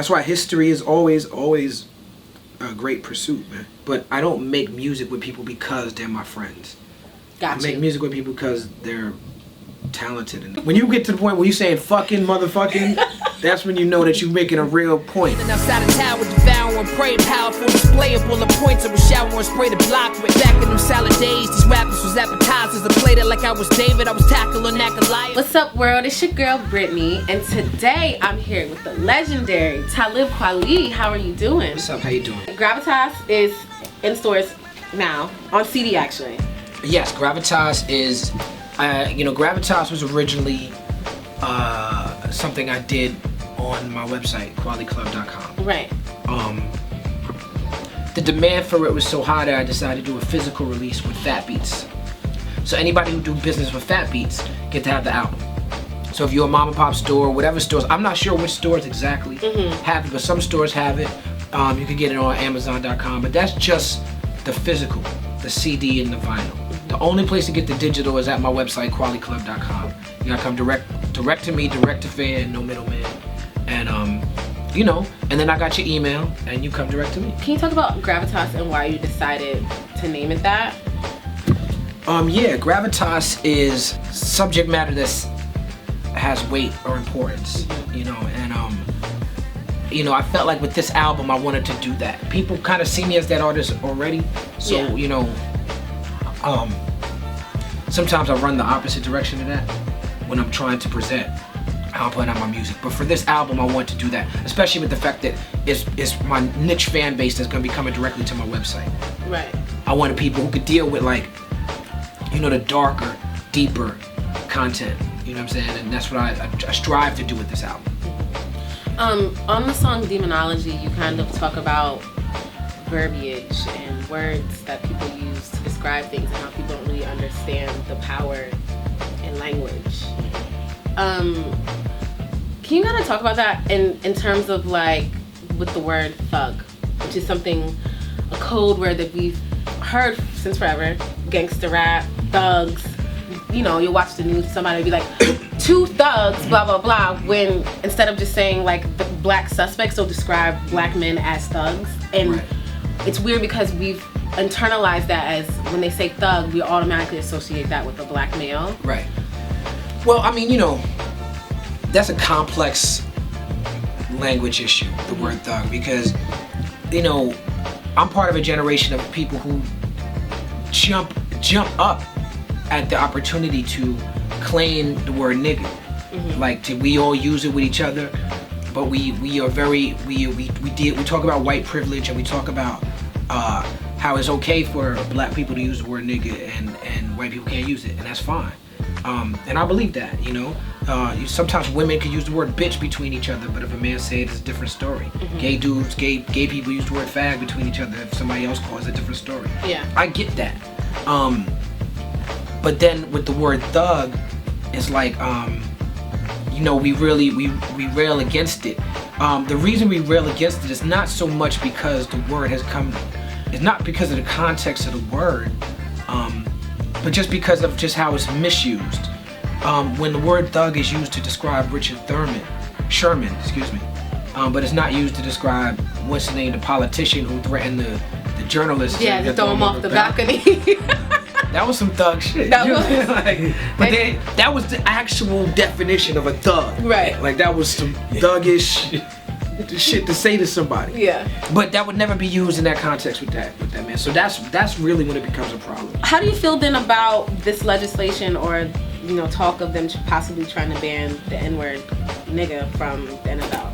That's why history is always a great pursuit, man. But I don't make music with people because they're my friends. I make music with people because they're talented. And when you get to the point where you saying fucking motherfucking, that's when you know that you're making a real point. Outside of town with devouring, prey, powerful displayable the points of a shower and spray the block with. Back in them salad days, these rappers was appetizers. I played it like I was David, I was tackling that Goliath. What's up, world? It's your girl Brittany, and today I'm here with the legendary Talib Kweli. How are you doing? What's up? How you doing? Gravitas is in stores now, on CD actually. Yes, Gravitas is, Gravitas was originally something I did on my website, qualityclub.com. Right. The demand for it was so high that I decided to do a physical release with Fat Beats. So anybody who do business with Fat Beats get to have the album. So if you're a mom and pop store, whatever stores, I'm not sure which stores exactly have it, but some stores have it. You can get it on Amazon.com, but that's just the physical, the CD and the vinyl. The only place to get the digital is at my website, qualityclub.com. You gotta come direct to me, direct to fan, no middleman. And and then I got your email and you come direct to me. Can you talk about Gravitas and why you decided to name it that? Yeah, Gravitas is subject matter that has weight or importance, and I felt like with this album I wanted to do that. People kind of see me as that artist already, so sometimes I run the opposite direction of that when I'm trying to present how I'm putting out my music. But for this album I want to do that, especially with the fact that it's my niche fan base that's going to be coming directly to my website. Right. I wanted people who could deal with the darker, deeper content, you know what I'm saying? And that's what I strive to do with this album. On the song Demonology, you kind of talk about verbiage and words that people use to describe things and how people don't really understand the power in language. Can you kind of talk about that in terms of with the word thug, which is a code word that we've heard since forever, gangster rap, thugs, you'll watch the news, somebody will be like, two thugs, blah, blah, blah, when instead of just saying the black suspects, they'll describe black men as thugs. And right. It's weird because we've internalized that as when they say thug, we automatically associate that with a black male. Right. Well, I mean, that's a complex language issue, the word thug, because, I'm part of a generation of people who jump up at the opportunity to claim the word nigga. We all use it with each other, but we talk about white privilege, and we talk about how it's okay for black people to use the word nigga and white people can't use it, and that's fine. And I believe that, sometimes women can use the word bitch between each other, but if a man say it, it's a different story. Gay dudes, gay people use the word fag between each other. If somebody else calls it, a different story. Yeah. I get that. But then with the word thug, it's we rail against it. The reason we rail against it is not so much because the word has come, it's not because of the context of the word, but just because of just how it's misused. When the word thug is used to describe Richard Sherman, but it's not used to describe, what's the name, the politician who threatened the journalist. Yeah, to throw him off the balcony. That was some thug shit. That was the actual definition of a thug. Right. That was some thuggish shit to say to somebody. Yeah. But that would never be used in that context with that man. So that's really when it becomes a problem. How do you feel then about this legislation or talk of them possibly trying to ban the N-word nigga from the NFL?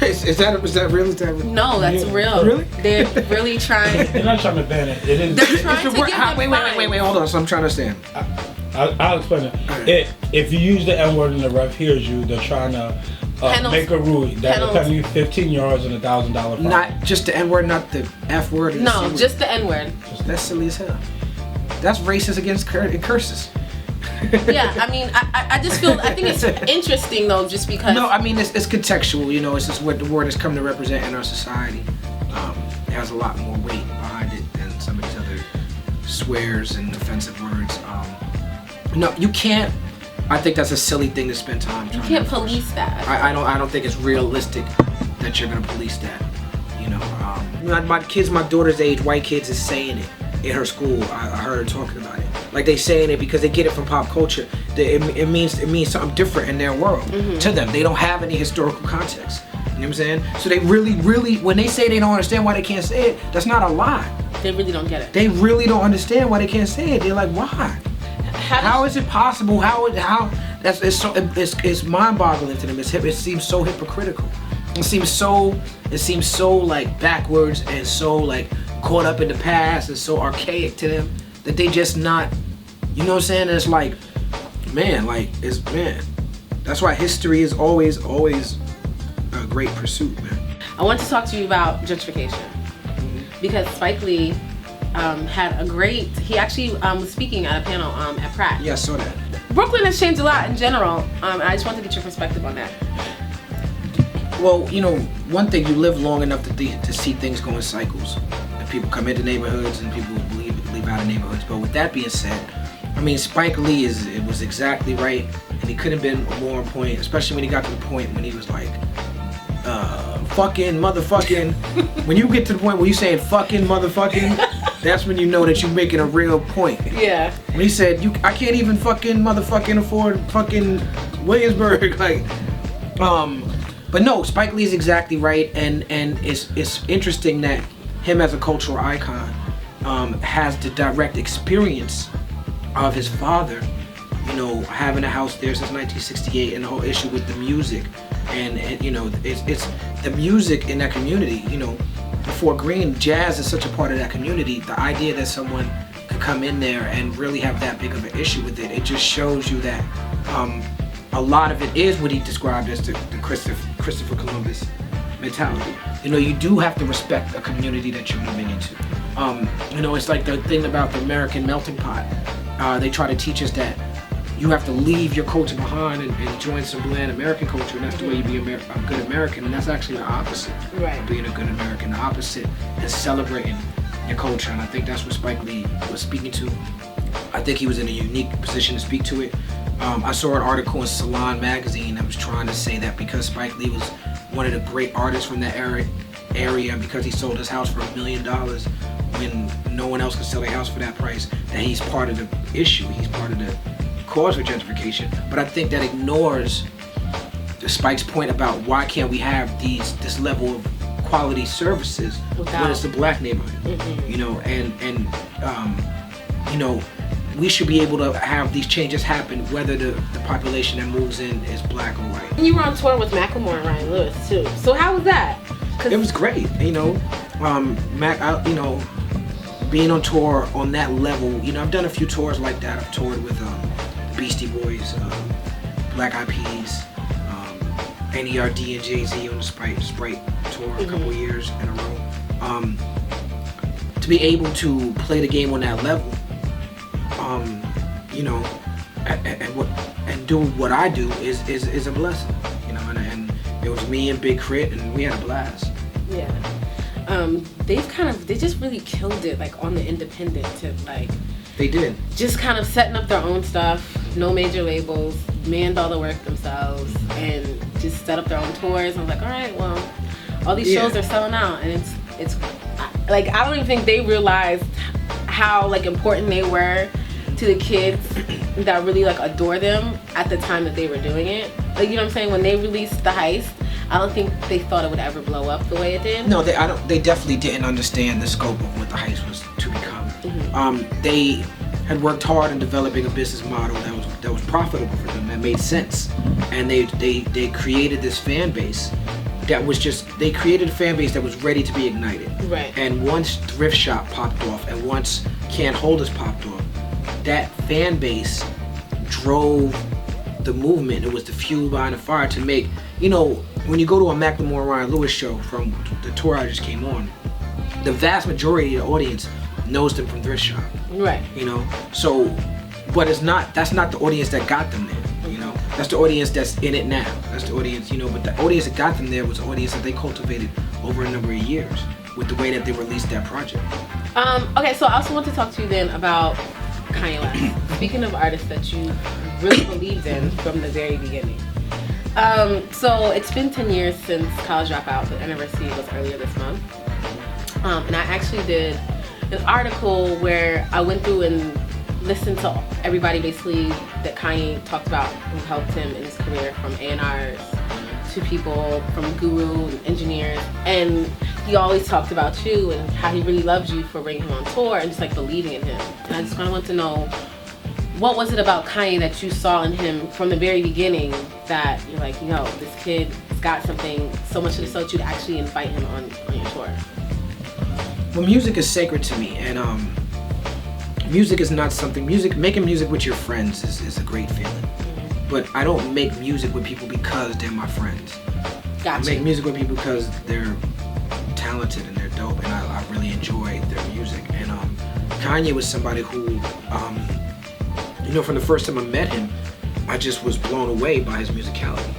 Is that real? No, that's real. Really? They're really trying. They're not trying to ban it. It is. They're trying to give them wait, hold on. So I'm trying to understand. I'll explain it. If you use the N-word and the ref hears you, they're trying to make a rule that will penalty you 15 yards and $1,000 fine. Not just the N-word, not the F word. No, just the N-word. That's silly as hell. That's racist against curses. Yeah, I mean, I think it's interesting though, just because. No, I mean it's contextual. It's just what the word has come to represent in our society. It has a lot more weight behind it than some of these other swears and offensive words. No, you can't. I think that's a silly thing to spend time trying. You can't police that. I don't think it's realistic that you're gonna police that. You know, my kids, my daughter's age, white kids is saying it in her school. I heard her talking about it. Like they saying it because they get it from pop culture. It means something different in their world to them. They don't have any historical context. You know what I'm saying? So they really, when they say they don't understand why they can't say it, that's not a lie. They really don't get it. They really don't understand why they can't say it. They're like, why? How is it possible? It's mind-boggling to them. It seems so hypocritical. It seems so like backwards and so like caught up in the past and so archaic to them that they just not, you know what I'm saying? It's like, man. That's why history is always a great pursuit, man. I want to talk to you about gentrification because Spike Lee had a great. He actually was speaking at a panel at Pratt. Yeah, I saw that. Brooklyn has changed a lot in general. I just want to get your perspective on that. Well, you know, one thing, you live long enough to see things go in cycles. And people come into neighborhoods and people leave out of neighborhoods. But with that being said, I mean, Spike Lee was exactly right, and he couldn't have been more on point, especially when he got to the point when he was like, fucking motherfucking. When you get to the point where you saying fucking motherfucking, that's when you know that you're making a real point. Yeah. When he said, I can't even fucking motherfucking afford fucking Williamsburg, like, but no, Spike Lee's exactly right, and it's interesting that him as a cultural icon has the direct experience of his father, you know, having a house there since 1968, and the whole issue with the music, and you know, it's the music in that community. You know, before Green, jazz is such a part of that community. The idea that someone could come in there and really have that big of an issue with it, it just shows you that a lot of it is what he described as the Christopher Columbus mentality. You know, you do have to respect a community that you're moving into. You know, it's like the thing about the American melting pot. They try to teach us that you have to leave your culture behind and join some bland American culture, and that's the way you be a good American. And that's actually the opposite of being a good American. The opposite is celebrating your culture, and I think that's what Spike Lee was speaking to. I think he was in a unique position to speak to it. I saw an article in Salon magazine that was trying to say that because Spike Lee was one of the great artists from that area, because he sold his house for $1 million when no one else could sell their house for that price, that he's part of the issue, he's part of the cause for gentrification. But I think that ignores Spike's point about why can't we have this level of quality services when it's a black neighborhood, you know, and you know, we should be able to have these changes happen whether the population that moves in is black or white. And you were on tour with Macklemore Ryan Lewis too. So how was that? It was great, you know. You know, being on tour on that level, you know, I've done a few tours like that. I've toured with the Beastie Boys, Black Eyed Peas, NERD and Jay-Z on the Sprite tour a couple years in a row. To be able to play the game on that level, you know, and do what I do is a blessing, you know, and it was me and Big Crit, and we had a blast. Yeah. They just really killed it, like on the independent tip, like. They did. Just kind of setting up their own stuff, no major labels, manned all the work themselves, and just set up their own tours. I was like, all right, well, all these shows are selling out, and it's like, I don't even think they realized how like important they were to the kids that really like adore them at the time that they were doing it. Like, you know what I'm saying? When they released The Heist, I don't think they thought it would ever blow up the way it did. No, they definitely didn't understand the scope of what The Heist was to become. They had worked hard in developing a business model that was profitable for them, that made sense, and they created this fan base that was they created a fan base that was ready to be ignited. Right. And once Thrift Shop popped off, and once Can't Hold Us popped off, that fan base drove the movement. It was the fuel behind the fire to make, you know, when you go to a Macklemore Ryan Lewis show from the tour I just came on, the vast majority of the audience knows them from Thrift Shop. Right. You know, so, but that's not the audience that got them there, you know. That's the audience that's in it now. That's the audience, you know, but the audience that got them there was the audience that they cultivated over a number of years with the way that they released that project. Okay, so I also want to talk to you then about Kanye West. Speaking of artists that you really believed in from the very beginning, So it's been 10 years since College Dropout. The anniversary was earlier this month. And I actually did an article where I went through and listened to everybody basically that Kanye talked about who helped him in his career, from A&Rs to people from guru and engineers. And he always talked about you and how he really loved you for bringing him on tour and just like believing in him. And I just kind of want to know, what was it about Kanye that you saw in him from the very beginning that you're like, yo, this kid has got something so much of the so that you'd actually invite him on your tour? Well, music is sacred to me, and music is not something, making music with your friends is a great feeling. Mm-hmm. But I don't make music with people because they're my friends. Gotcha. I make music with people because they're talented and they're dope, and I really enjoy their music. And Kanye was somebody who, from the first time I met him, I just was blown away by his musicality.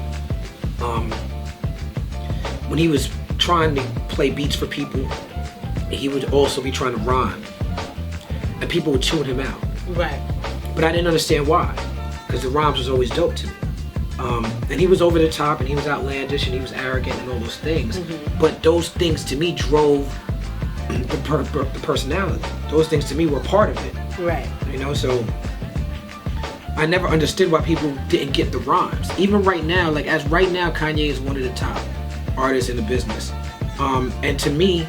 When he was trying to play beats for people, he would also be trying to rhyme, and people would tune him out. Right. But I didn't understand why, because the rhymes was always dope to me. And he was over the top, and he was outlandish, and he was arrogant, and all those things. Mm-hmm. But those things to me drove the personality. Those things to me were part of it. Right. So I never understood why people didn't get the rhymes. Even right now, right now, Kanye is one of the top artists in the business. And to me,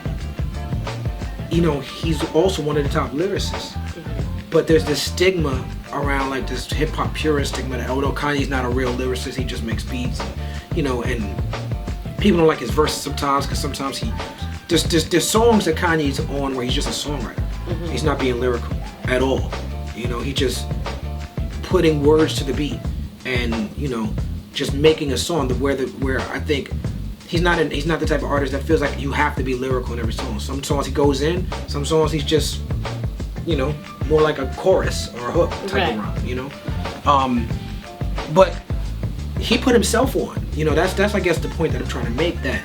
he's also one of the top lyricists. Mm-hmm. But there's this stigma around, like, this hip hop purist stigma that, although Kanye's not a real lyricist, he just makes beats, and people don't like his verses sometimes, because sometimes there's songs that Kanye's on where he's just a songwriter. Mm-hmm. He's not being lyrical at all. He just putting words to the beat and, just making a song where I think he's not the type of artist that feels like you have to be lyrical in every song. Some songs he goes in, some songs he's just, more like a chorus or a hook type of rhyme, But he put himself on. That's I guess the point that I'm trying to make, that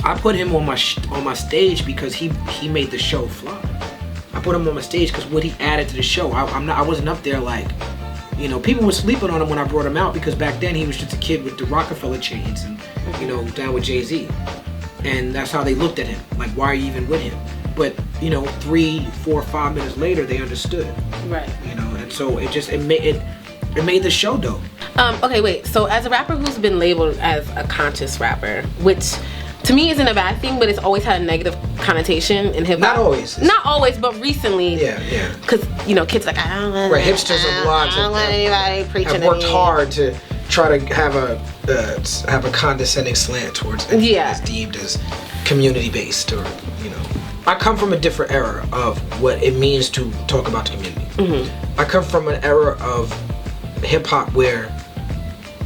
I put him on my stage because he made the show fly. I put him on my stage because what he added to the show. I wasn't up there like, people were sleeping on him when I brought him out, because back then he was just a kid with the Rockefeller chains and, down with Jay-Z. And that's how they looked at him. Like, why are you even with him? But, 3, 4, 5 minutes later, they understood. Right. And so it made the show dope. Okay, wait. So as a rapper who's been labeled as a conscious rapper, which to me isn't a bad thing, but it's always had a negative connotation in hip hop. Not always, but recently. Yeah. Because kids like, I don't want. Right, hipsters and blogs. I don't want anybody preaching. Have worked hard to try to have a condescending slant towards anything that's deemed as community based, or I come from a different era of what it means to talk about the community. Mm-hmm. I come from an era of hip hop where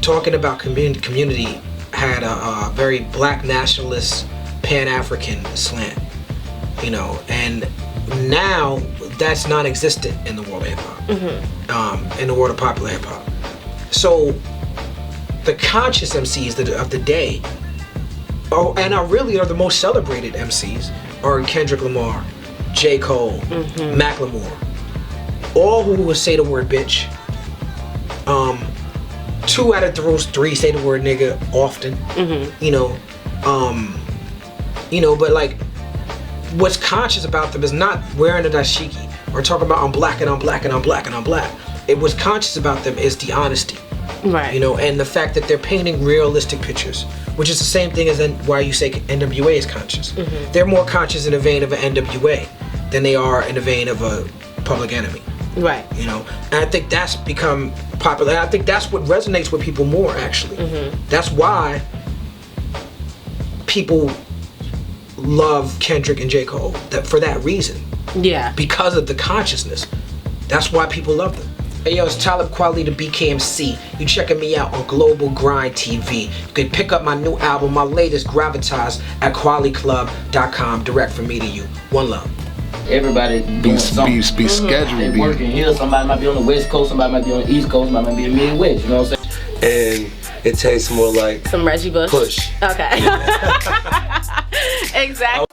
talking about community had a very black nationalist, Pan-African slant, and now that's non-existent in the world of hip hop, mm-hmm. In the world of popular hip hop. So the conscious MCs of the day, and are the most celebrated MCs, are Kendrick Lamar, J. Cole, mm-hmm. Macklemore, all who will say the word bitch. 2 out of those 3 say the word nigga often. Mm-hmm. But like, what's conscious about them is not wearing a dashiki or talking about I'm black and I'm black and I'm black and I'm black. What's conscious about them is the honesty. Right. And the fact that they're painting realistic pictures, which is the same thing as why you say NWA is conscious. Mm-hmm. They're more conscious in the vein of an NWA than they are in the vein of a Public Enemy. Right. And I think that's become popular. I think that's what resonates with people more, actually. Mm-hmm. That's why people love Kendrick and J. Cole, for that reason. Yeah. Because of the consciousness. That's why people love them. Hey yo, it's Talib Kweli, the BKMC. You checking me out on Global Grind TV. You can pick up my new album, my latest, Gravitas, at QualiClub.com. Direct from me to you. One love. Everybody doing something. Be scheduled. They working here. Somebody might be on the West Coast, somebody might be on the East Coast, somebody might be in the Midwest. You know what I'm saying? And it tastes more like some Reggie Bush. Push. Okay. Exactly.